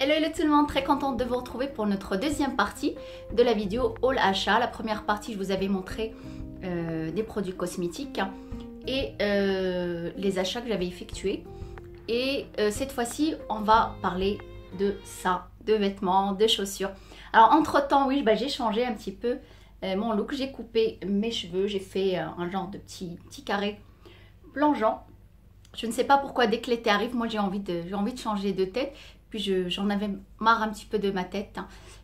Hello, hello tout le monde, très contente de vous retrouver pour notre deuxième partie de la vidéo haul achat. La première partie, je vous avais montré des produits cosmétiques et les achats que j'avais effectués. Et cette fois-ci, on va parler de ça, de vêtements, de chaussures. Alors entre-temps, oui, j'ai changé un petit peu mon look. J'ai coupé mes cheveux, j'ai fait un genre de petit carré plongeant. Je ne sais pas pourquoi, dès que l'été arrive, moi j'ai envie de changer de tête. Puis j'en avais marre un petit peu de ma tête.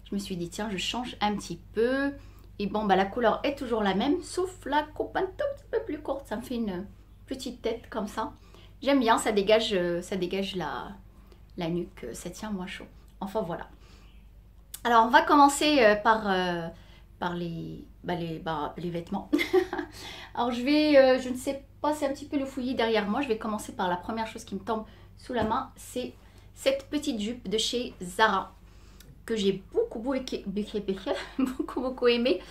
Je me suis dit, tiens, je change un petit peu. Et bon, la couleur est toujours la même, sauf la coupe un tout petit peu plus courte. Ça me fait une petite tête comme ça. J'aime bien, ça dégage la nuque, ça tient moins chaud. Enfin, voilà. Alors, on va commencer par les vêtements. Alors, je ne sais pas, c'est un petit peu le fouillis derrière moi. Je vais commencer par la première chose qui me tombe sous la main. C'est cette petite jupe de chez Zara que j'ai beaucoup aimé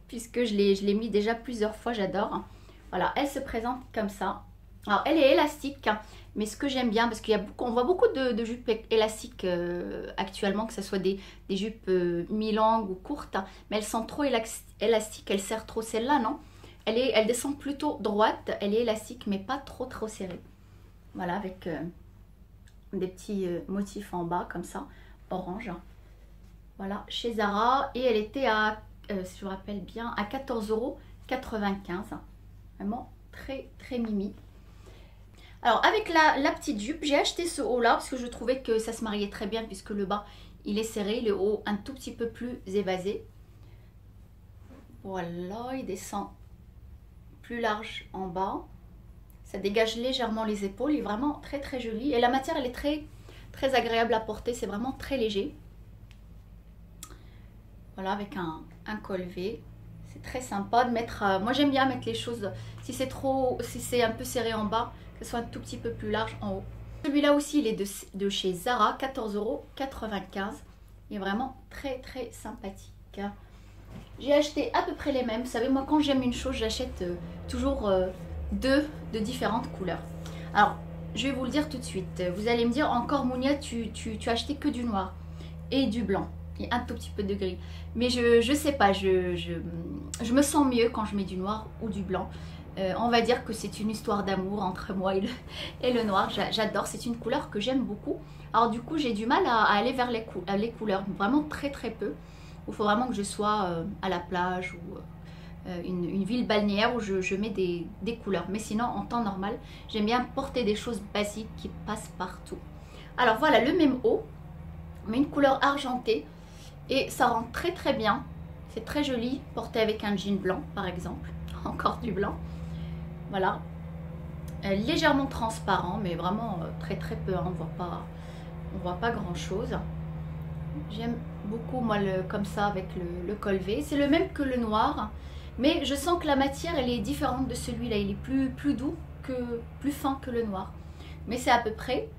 puisque je l'ai mis déjà plusieurs fois, j'adore. Voilà, elle se présente comme ça. Alors, elle est élastique, mais ce que j'aime bien, parce qu'on voit beaucoup de jupes élastiques actuellement, que ce soit des jupes mi-longues ou courtes, mais elles sont trop élastiques, elles serrent trop. Celle-là, non, elle descend plutôt droite, elle est élastique, mais pas trop serrée. Voilà, avec des petits motifs en bas, comme ça, orange. Voilà, chez Zara, et elle était à, si je me rappelle bien, à 14,95 €. Vraiment très mimi. Alors avec la petite jupe, j'ai acheté ce haut là parce que je trouvais que ça se mariait très bien puisque le bas il est serré, le haut un tout petit peu plus évasé. Voilà, il descend plus large en bas. Ça dégage légèrement les épaules, il est vraiment très joli. Et la matière elle est très agréable à porter, c'est vraiment très léger. Voilà, avec un col V. C'est très sympa de mettre, moi j'aime bien mettre les choses, si c'est un peu serré en bas, que ce soit un tout petit peu plus large en haut. Celui-là aussi, il est de chez Zara, 14,95 €. Il est vraiment très sympathique. J'ai acheté à peu près les mêmes. Vous savez, moi quand j'aime une chose, j'achète toujours deux de différentes couleurs. Alors, je vais vous le dire tout de suite. Vous allez me dire, encore Mounia, tu as acheté que du noir et du blanc. Et un tout petit peu de gris, mais je sais pas, je me sens mieux quand je mets du noir ou du blanc. On va dire que c'est une histoire d'amour entre moi et le noir. J'adore, c'est une couleur que j'aime beaucoup. Alors du coup j'ai du mal à aller vers les couleurs, vraiment très peu. Il faut vraiment que je sois à la plage ou une ville balnéaire où je mets des couleurs. Mais sinon en temps normal j'aime bien porter des choses basiques qui passent partout. Alors voilà le même haut, mais une couleur argentée. Et ça rend très bien. C'est très joli, porté avec un jean blanc par exemple. Encore du blanc. Voilà. Légèrement transparent, mais vraiment très peu. On voit pas grand chose. J'aime beaucoup moi comme ça avec le col V. C'est le même que le noir. Mais je sens que la matière elle est différente de celui-là. Il est plus doux, plus fin que le noir. Mais c'est à peu près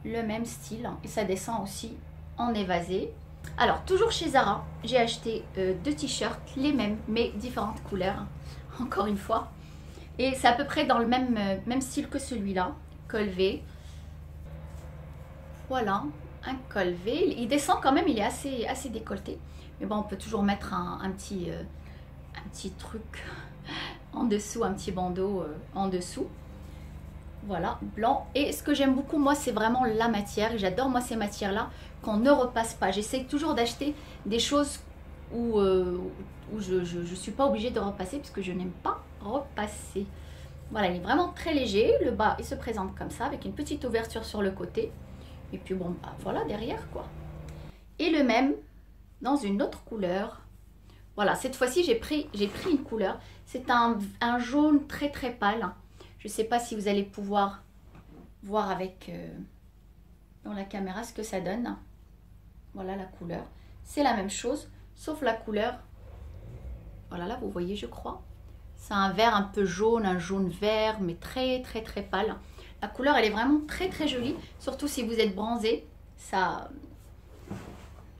le même style. Et ça descend aussi en évasé. Alors toujours chez Zara, j'ai acheté deux t-shirts, les mêmes mais différentes couleurs, encore une fois. Et c'est à peu près dans le même style que celui-là, col V. Voilà, un col V. Il descend quand même, il est assez décolleté. Mais bon, on peut toujours mettre un petit truc en dessous, un petit bandeau en dessous. Voilà, blanc. Et ce que j'aime beaucoup, moi, c'est vraiment la matière. J'adore, moi, ces matières-là qu'on ne repasse pas. J'essaie toujours d'acheter des choses où je ne suis pas obligée de repasser puisque je n'aime pas repasser. Voilà, il est vraiment très léger. Le bas, il se présente comme ça avec une petite ouverture sur le côté. Et puis, bon, voilà, derrière, quoi. Et le même dans une autre couleur. Voilà, cette fois-ci, j'ai pris une couleur. C'est un jaune très pâle. Je ne sais pas si vous allez pouvoir voir avec dans la caméra ce que ça donne. Voilà la couleur. C'est la même chose, sauf la couleur. Voilà, là, vous voyez, je crois. C'est un vert un peu jaune, un jaune vert, mais très pâle. La couleur, elle est vraiment très jolie. Surtout si vous êtes bronzé, ça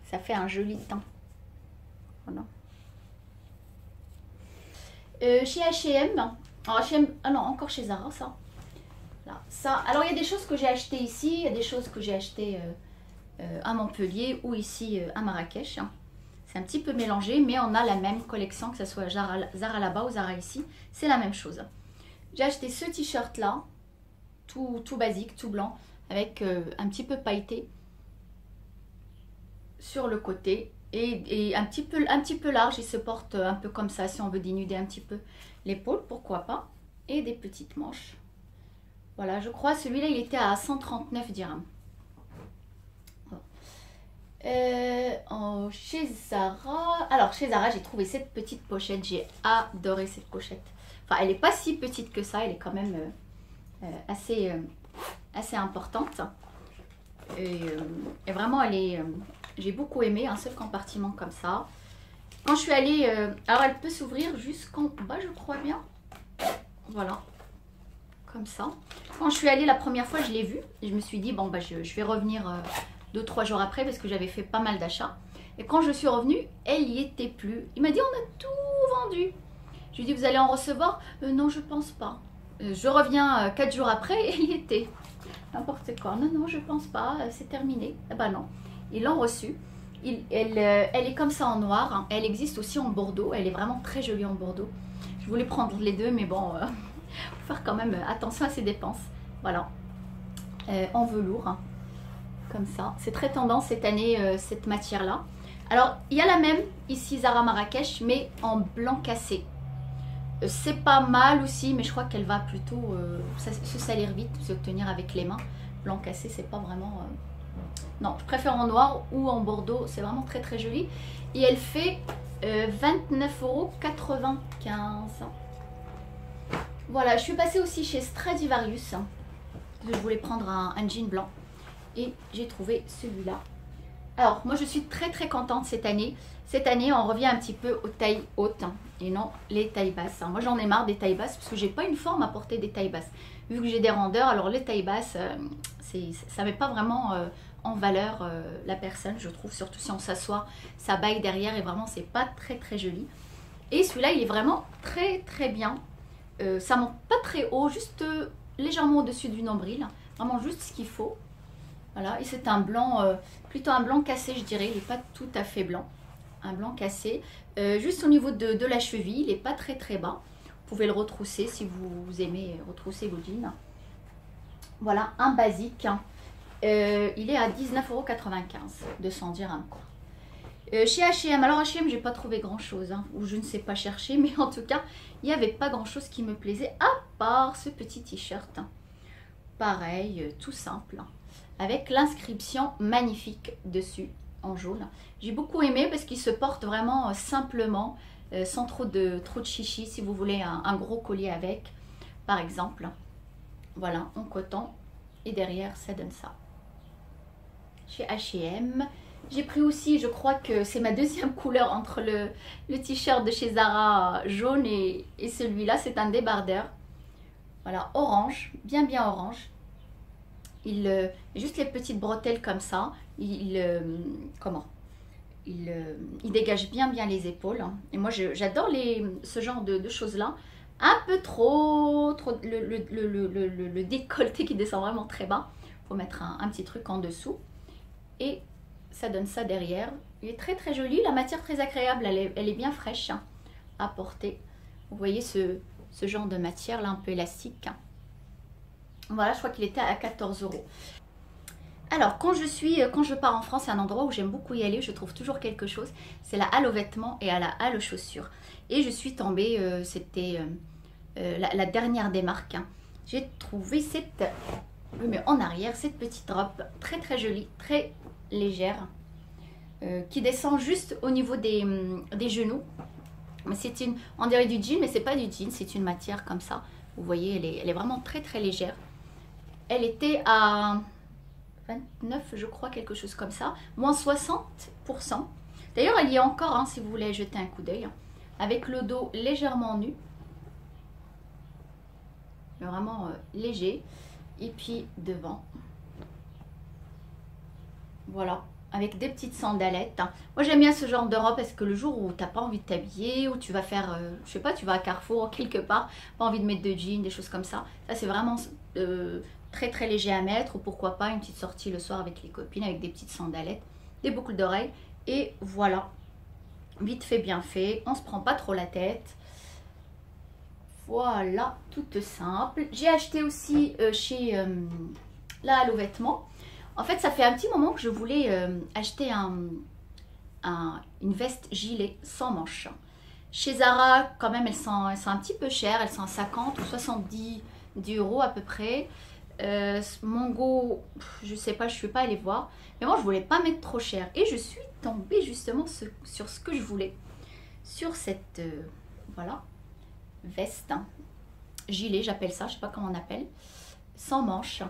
fait un joli teint. Voilà. Chez H&M. Alors, ah non, encore chez Zara, ça. Là, ça. Alors, il y a des choses que j'ai achetées ici, il y a des choses que j'ai achetées à Montpellier ou ici à Marrakech. C'est un petit peu mélangé, mais on a la même collection, que ce soit Zara là-bas ou Zara ici. C'est la même chose. J'ai acheté ce t-shirt là, tout basique, tout blanc, avec un petit peu pailleté sur le côté et un petit peu large. Il se porte un peu comme ça si on veut dénuder un petit peu l'épaule, pourquoi pas. Et des petites manches. Voilà, je crois celui-là il était à 139 dirhams. Chez Zara, alors chez Zara j'ai trouvé cette petite pochette, j'ai adoré cette pochette. Enfin elle n'est pas si petite que ça, elle est quand même assez importante. Et vraiment elle est, j'ai beaucoup aimé, un seul compartiment comme ça. Quand je suis allée, alors elle peut s'ouvrir jusqu'en bas je crois bien. Voilà, comme ça. Quand je suis allée la première fois je l'ai vue et je me suis dit bon bah je vais revenir 2-3 jours après parce que j'avais fait pas mal d'achats. Et quand je suis revenue, elle y était plus. Il m'a dit on a tout vendu. Je lui ai dit vous allez en recevoir? Non je pense pas. Je reviens 4 jours après et elle y était. N'importe quoi. Non je pense pas, c'est terminé. Eh ben non, ils l'ont reçue. Elle est comme ça en noir, hein. Elle existe aussi en bordeaux, elle est vraiment très jolie en bordeaux. Je voulais prendre les deux mais bon, faut faire quand même attention à ses dépenses. Voilà, en velours. Hein. Comme ça, c'est très tendance cette année cette matière là. Alors il y a la même ici Zara Marrakech mais en blanc cassé. C'est pas mal aussi mais je crois qu'elle va plutôt se salir vite, se tenir avec les mains. Blanc cassé c'est pas vraiment... Non, je préfère en noir ou en bordeaux, c'est vraiment très très joli. Et elle fait 29,95 €. Voilà, je suis passée aussi chez Stradivarius. Je voulais prendre un jean blanc. Et j'ai trouvé celui-là. Alors, moi je suis très très contente cette année. Cette année, on revient un petit peu aux tailles hautes et non les tailles basses. Moi j'en ai marre des tailles basses parce que j'ai pas une forme à porter des tailles basses. Vu que j'ai des rondeurs, alors les tailles basses, ça met pas vraiment en valeur la personne, je trouve. Surtout si on s'assoit, ça baille derrière et vraiment c'est pas très très joli. Et celui-là, il est vraiment très très bien. Ça monte pas très haut, juste légèrement au-dessus du nombril. Vraiment juste ce qu'il faut. Voilà, et c'est un blanc, plutôt un blanc cassé je dirais, il n'est pas tout à fait blanc. Un blanc cassé, juste au niveau de la cheville, il n'est pas très très bas. Vous pouvez le retrousser si vous aimez retrousser vos jeans. Voilà, un basique. Il est à 19,95 €, 200 dirhams quoi. Chez H&M, alors H&M j'ai pas trouvé grand chose, hein, ou je ne sais pas chercher, mais en tout cas, il n'y avait pas grand chose qui me plaisait, à part ce petit t-shirt. Pareil, tout simple. Avec l'inscription magnifique dessus en jaune. J'ai beaucoup aimé parce qu'il se porte vraiment simplement, sans trop de chichi si vous voulez un gros collier avec, par exemple. Voilà, en coton. Et derrière, ça donne ça. Chez H&M, j'ai pris aussi, je crois que c'est ma deuxième couleur entre le t-shirt de chez Zara jaune et celui-là. C'est un débardeur. Voilà, orange, bien orange. Juste les petites bretelles comme ça, il dégage bien les épaules. Et moi j'adore ce genre de choses là. Un peu trop le décolleté qui descend vraiment très bas. Il faut mettre un petit truc en dessous. Et ça donne ça derrière. Il est très très joli, la matière très agréable, elle est bien fraîche à porter. Vous voyez ce genre de matière là un peu élastique. Voilà, je crois qu'il était à 14 €. Alors, quand je pars en France, c'est un endroit où j'aime beaucoup y aller, je trouve toujours quelque chose. C'est la halle aux vêtements et à la halle aux chaussures. Et je suis tombée, c'était la dernière des marques. J'ai trouvé mais en arrière, cette petite robe très très jolie, très légère, qui descend juste au niveau des genoux. On dirait du jean, mais c'est pas du jean, c'est une matière comme ça. Vous voyez, elle est vraiment très très légère. Elle était à 29, je crois, quelque chose comme ça. Moins 60%. D'ailleurs, elle y est encore, hein, si vous voulez jeter un coup d'œil. Avec le dos légèrement nu. Vraiment léger. Et puis devant. Voilà. Avec des petites sandalettes. Moi, j'aime bien ce genre de robe parce que le jour où tu n'as pas envie de t'habiller, ou tu vas faire, je sais pas, tu vas à Carrefour quelque part, pas envie de mettre de jeans, des choses comme ça. Ça, c'est vraiment très très léger à mettre, ou pourquoi pas une petite sortie le soir avec les copines, avec des petites sandalettes, des boucles d'oreilles. Et voilà, vite fait, bien fait, on se prend pas trop la tête. Voilà, toute simple. J'ai acheté aussi chez la Halle aux vêtements. En fait, ça fait un petit moment que je voulais acheter une veste gilet sans manches. Chez Zara, quand même, elles sont un petit peu chères. Elles sont à 50 ou 70 € à peu près. Mongo, je sais pas, je ne suis pas allée voir. Mais moi, je voulais pas mettre trop cher. Et je suis tombée justement sur ce que je voulais. Sur cette, voilà, veste, hein, gilet, j'appelle ça, je sais pas comment on appelle. Sans manches.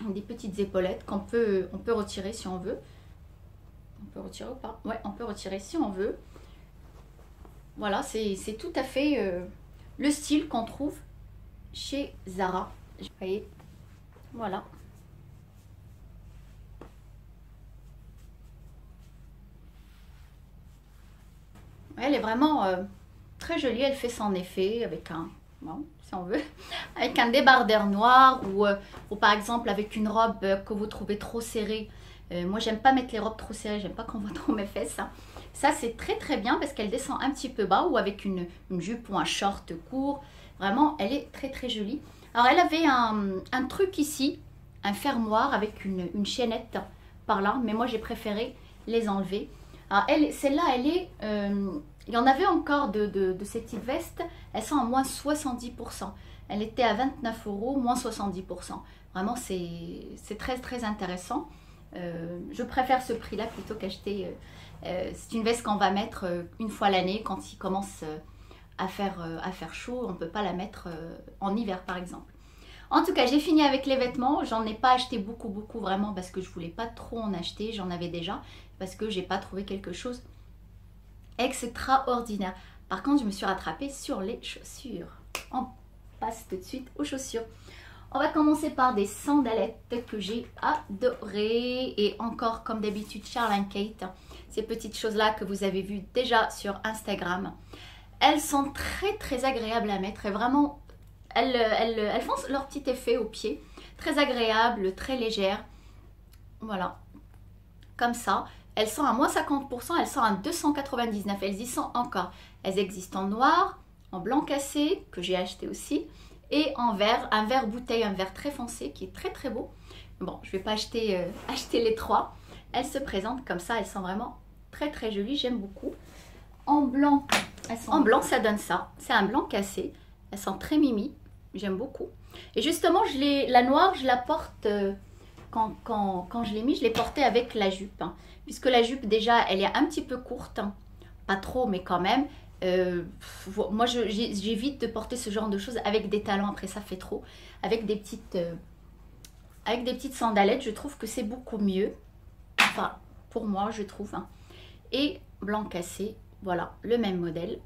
Des petites épaulettes on peut retirer si on veut. On peut retirer ou pas? Ouais, on peut retirer si on veut. Voilà, c'est tout à fait le style qu'on trouve chez Zara. Vous voyez, voilà. Elle est vraiment très jolie, elle fait son effet avec un, bon, si on veut, avec un débardeur noir ou par exemple avec une robe que vous trouvez trop serrée. Moi, j'aime pas mettre les robes trop serrées, j'aime pas qu'on voit trop mes fesses. Hein. Ça, c'est très très bien parce qu'elle descend un petit peu bas ou avec une jupe ou un short court. Vraiment, elle est très très jolie. Alors, elle avait un truc ici, un fermoir avec une chaînette par là, mais moi, j'ai préféré les enlever. Alors, celle-là, elle est... il y en avait encore de ces petites vestes, elles sont à moins 70%. Elle était à 29 €, moins 70%. Vraiment, c'est très très intéressant. Je préfère ce prix-là plutôt qu'acheter... c'est une veste qu'on va mettre une fois l'année quand il commence à faire chaud. On ne peut pas la mettre en hiver par exemple. En tout cas, j'ai fini avec les vêtements. J'en ai pas acheté beaucoup vraiment parce que je voulais pas trop en acheter. J'en avais déjà parce que j'ai pas trouvé quelque chose extraordinaire. Par contre, je me suis rattrapée sur les chaussures. On passe tout de suite aux chaussures. On va commencer par des sandalettes que j'ai adorées. Et encore, comme d'habitude, Charles & Kate. Ces petites choses-là que vous avez vues déjà sur Instagram. Elles sont très très agréables à mettre. Et vraiment, elles font leur petit effet au pied. Très agréables, très légères. Voilà. Comme ça. Elles sont à moins 50%. Elles sont à 299. Elles y sont encore. Elles existent en noir, en blanc cassé, que j'ai acheté aussi. Et en vert, un vert bouteille, un vert très foncé qui est très très beau. Bon, je ne vais pas acheter les trois. Elles se présentent comme ça, elles sont vraiment très très jolies, j'aime beaucoup. En blanc, ça donne ça. C'est un blanc cassé. Elles sont très mimi, j'aime beaucoup. Et justement, la noire, je la porte, quand je l'ai mis, je l'ai portée avec la jupe. Hein, puisque la jupe, déjà, elle est un petit peu courte. Hein, pas trop, mais quand même. Moi j'évite de porter ce genre de choses avec des talons, après ça fait trop. Avec des petites sandalettes, je trouve que c'est beaucoup mieux. Enfin, pour moi, je trouve. Hein. Et blanc cassé, voilà, le même modèle.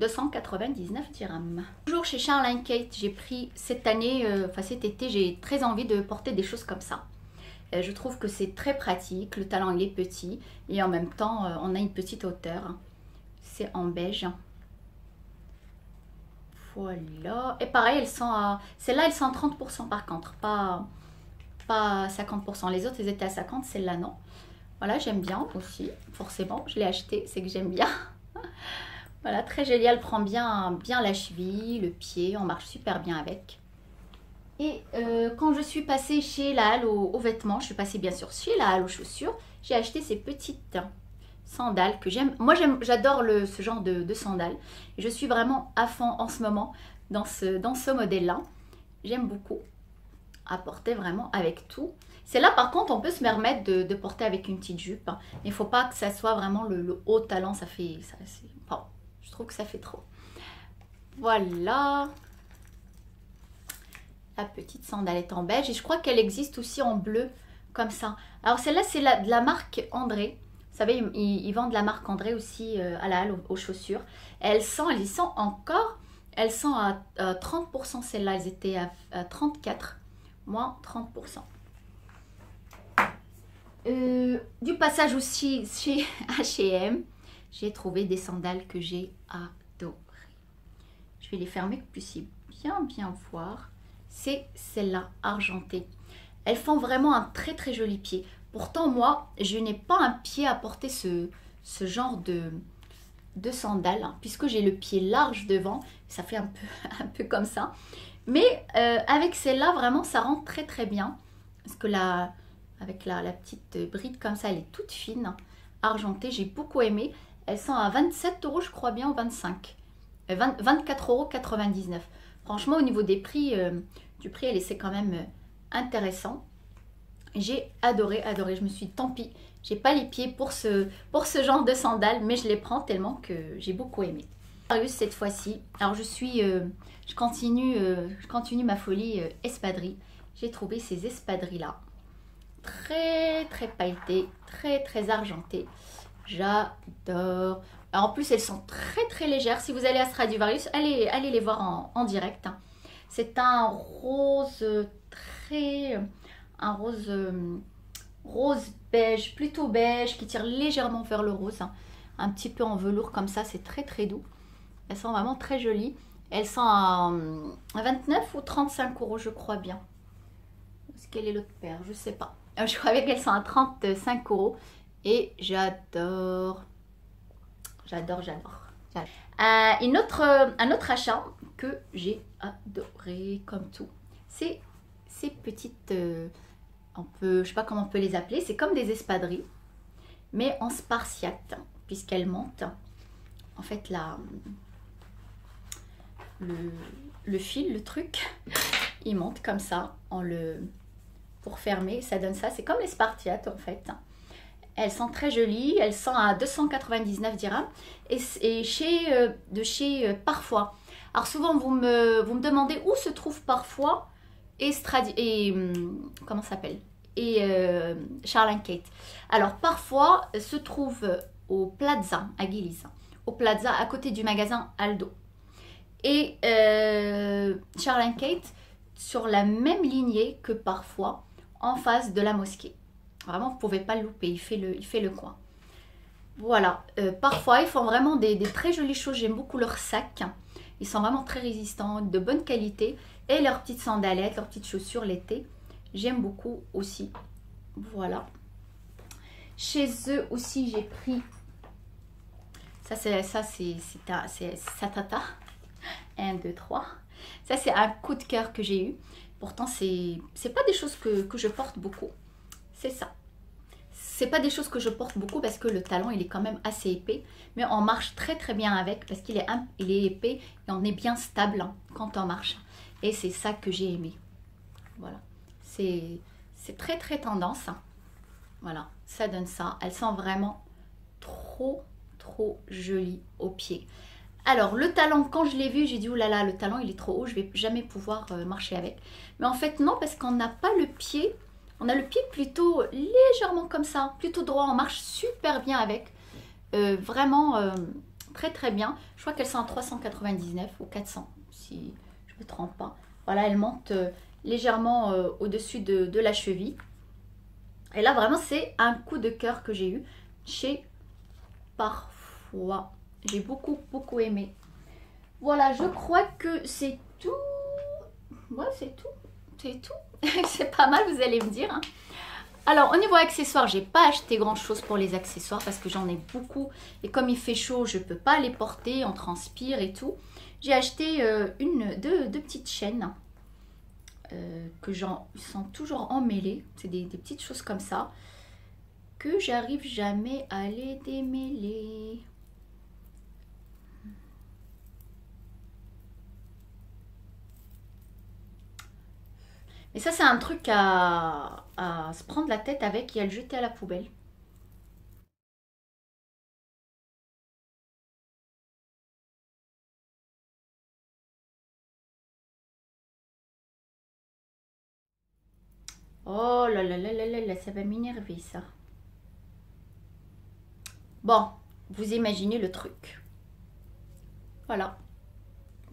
299 dirhams. Toujours chez Charles & Kate, j'ai pris cette année, enfin cet été, j'ai très envie de porter des choses comme ça. Je trouve que c'est très pratique, le talon il est petit et en même temps, on a une petite hauteur. Hein. C'est en beige. Voilà. Et pareil, elles sont à... Celles-là, elles sont à 30% par contre. Pas 50%. Les autres, elles étaient à 50%. Celle-là, non. Voilà, j'aime bien aussi. Forcément, je l'ai acheté. C'est que j'aime bien. Voilà, très jolie. Elle prend bien la cheville, le pied. On marche super bien avec. Et quand je suis passée chez la Halle aux vêtements, je suis passée bien sûr chez la Halle aux chaussures. J'ai acheté ces petites... sandales que j'aime. Moi j'adore ce genre de sandales. Et je suis vraiment à fond en ce moment dans ce modèle-là. J'aime beaucoup à porter vraiment avec tout. Celle-là par contre on peut se permettre de porter avec une petite jupe. Hein. Mais il ne faut pas que ça soit vraiment le haut talon. Ça fait... Enfin, je trouve que ça fait trop. Voilà. La petite sandalette en beige. Et je crois qu'elle existe aussi en bleu comme ça. Alors celle-là c'est de la marque André. Vous savez, ils vendent la marque André aussi à la Halle aux chaussures. Elles y sont encore, elles sont à 30% celles-là. Elles étaient à 34, moins 30%. Du passage aussi chez H&M, j'ai trouvé des sandales que j'ai adorées. Je vais les fermer que vous puissiez bien voir. c'est celle-là, argentée. Elles font vraiment un très très joli pied. Pourtant, moi, je n'ai pas un pied à porter ce genre de sandales, hein, puisque j'ai le pied large devant. Ça fait un peu comme ça. Mais avec celle-là, vraiment, ça rentre très très bien. Parce que avec la petite bride comme ça, elle est toute fine, argentée. J'ai beaucoup aimé. Elles sont à 27 euros, je crois bien, ou 25. 24,99 €. Franchement, au niveau des prix, du prix, c'est quand même intéressant. J'ai adoré, adoré. Je me suis dit, tant pis, j'ai pas les pieds pour ce genre de sandales, mais je les prends tellement que j'ai beaucoup aimé. Cette fois-ci, alors je continue ma folie espadrille. J'ai trouvé ces espadrilles là, très très pailletées, très très argentées. J'adore. En plus, elles sont très très légères. Si vous allez à Stradivarius, allez les voir en direct. C'est un rose rose beige, plutôt beige, qui tire légèrement vers le rose. Un petit peu en velours comme ça, c'est très très doux. Elles sont vraiment très jolies. Elles sont à 29 ou 35 € je crois bien. Est-ce qu'elle est l'autre paire? Je sais pas. Je croyais qu'elles sont à 35 € et j'adore. J'adore. Un autre achat que j'ai adoré comme tout, c'est ces petites, je sais pas comment on peut les appeler, c'est comme des espadrilles, mais en spartiate, puisqu'elles montent. En fait, le fil, le truc, il monte comme ça, pour fermer, ça donne ça. C'est comme les spartiates en fait. Elles sont très jolies, elles sont à 299 dirhams et chez Parfois. Alors souvent vous me demandez où se trouve Parfois et comment ça s'appelle, et Charles & Kate. Alors Parfois se trouve au Plaza à Guilise, au Plaza à côté du magasin Aldo, et Charles & Kate sur la même lignée que Parfois, en face de la mosquée. Vraiment, vous ne pouvez pas le louper, il fait le coin. Voilà, Parfois, ils font vraiment des très jolies choses. J'aime beaucoup leurs sacs. Ils sont vraiment très résistants, de bonne qualité. Et leurs petites sandalettes, leurs petites chaussures l'été. J'aime beaucoup aussi. Voilà. Chez eux aussi, j'ai pris... Ça, c'est Satata. 1, 2, 3. Ça, c'est un coup de cœur que j'ai eu. Pourtant, c'est pas des choses que je porte beaucoup. C'est ça. C'est pas des choses que je porte beaucoup parce que le talon, il est quand même assez épais. Mais on marche très très bien avec parce qu'il est épais et on est bien stable quand on marche. Et c'est ça que j'ai aimé. Voilà. C'est très très tendance. Voilà, ça donne ça. Elles sont vraiment trop jolies aux pieds. Alors, le talon, quand je l'ai vu, j'ai dit, oh là là, le talon, il est trop haut, je vais jamais pouvoir marcher avec. Mais en fait, non, parce qu'on n'a pas le pied, on a le pied plutôt légèrement comme ça, plutôt droit, on marche super bien avec. Vraiment très très bien. Je crois qu'elles sont à 399 ou 400, si je ne me trompe pas. Voilà, elles montent légèrement au-dessus de la cheville. Et là, vraiment, c'est un coup de cœur que j'ai eu chez Parfois. J'ai beaucoup aimé. Voilà, je crois que c'est tout. Ouais, c'est tout. C'est tout. C'est pas mal, vous allez me dire. Hein. Alors, au niveau accessoires, j'ai pas acheté grand chose pour les accessoires parce que j'en ai beaucoup. Et comme il fait chaud, je peux pas les porter, on transpire et tout. J'ai acheté deux petites chaînes que sont toujours emmêlées. C'est des petites choses comme ça que j'arrive jamais à les démêler. Et ça, c'est un truc à se prendre la tête avec et à le jeter à la poubelle. Oh là là là là là là, ça va m'énerver ça. Bon, vous imaginez le truc. Voilà.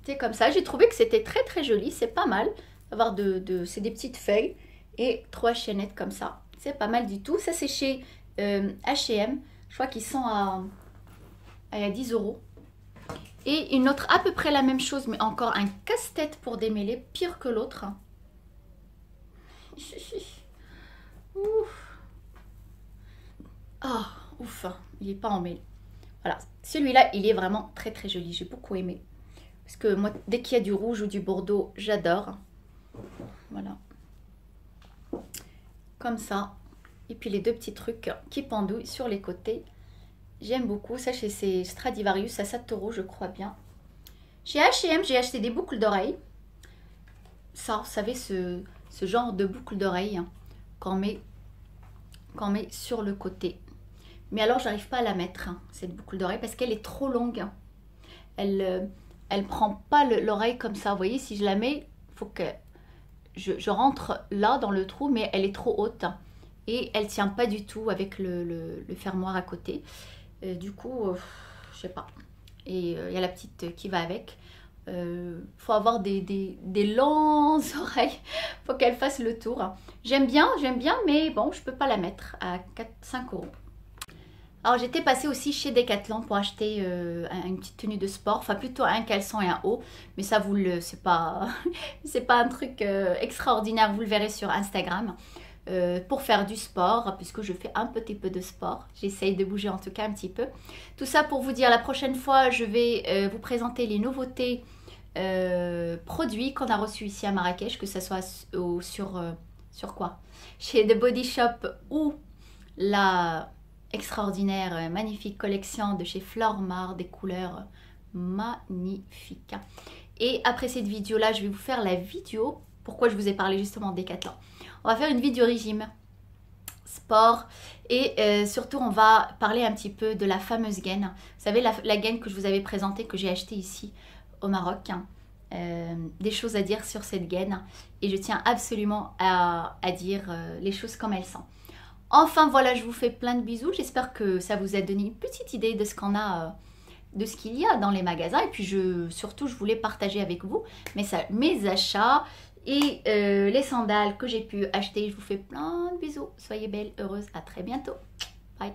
C'est comme ça. J'ai trouvé que c'était très très joli. C'est pas mal d'avoir c'est des petites feuilles et 3 chaînettes comme ça. C'est pas mal du tout. Ça, c'est chez H&M. Je crois qu'ils sont à 10 €. Et une autre à peu près la même chose, mais encore un casse-tête pour démêler, pire que l'autre. Ouf. Oh, ouf, il est pas en mêle. Voilà, celui-là, il est vraiment très très joli. J'ai beaucoup aimé. Parce que moi, dès qu'il y a du rouge ou du bordeaux, j'adore. Voilà. Comme ça. Et puis les deux petits trucs qui pendouillent sur les côtés. J'aime beaucoup. Ça, c'est Stradivarius à 7 € je crois bien. Chez H&M, j'ai acheté des boucles d'oreilles. Ça, vous savez, ce genre de boucles d'oreilles qu'on met sur le côté. Mais alors, j'arrive pas à la mettre, cette boucle d'oreille, parce qu'elle est trop longue. Elle prend pas l'oreille comme ça. Vous voyez, si je la mets, il faut que je rentre là dans le trou, mais elle est trop haute. Et elle tient pas du tout avec le fermoir à côté. Du coup, je sais pas. Et il y a la petite qui va avec. Faut avoir des longues oreilles. Faut qu'elle fasse le tour. J'aime bien, mais bon, je peux pas la mettre à 5 €. Alors j'étais passée aussi chez Decathlon pour acheter une petite tenue de sport, enfin plutôt un caleçon et un haut, mais ça c'est pas c'est pas un truc extraordinaire, vous le verrez sur Instagram, pour faire du sport, puisque je fais un petit peu de sport, j'essaye de bouger en tout cas un petit peu. Tout ça pour vous dire, la prochaine fois je vais vous présenter les nouveautés produits qu'on a reçus ici à Marrakech, que ce soit sur quoi, chez The Body Shop ou la extraordinaire, magnifique collection de chez Flormar, des couleurs magnifiques. Et après cette vidéo là, je vais vous faire la vidéo, pourquoi je vous ai parlé justement de Decathlon. On va faire une vidéo régime, sport, et surtout on va parler un petit peu de la fameuse gaine. Vous savez, la gaine que je vous avais présentée, que j'ai achetée ici au Maroc. Des choses à dire sur cette gaine, et je tiens absolument à dire les choses comme elles sont. Enfin voilà, je vous fais plein de bisous. J'espère que ça vous a donné une petite idée de ce qu'on a, de ce qu'il y a dans les magasins. Et puis surtout, je voulais partager avec vous mes achats et les sandales que j'ai pu acheter. Je vous fais plein de bisous. Soyez belles, heureuses. À très bientôt. Bye.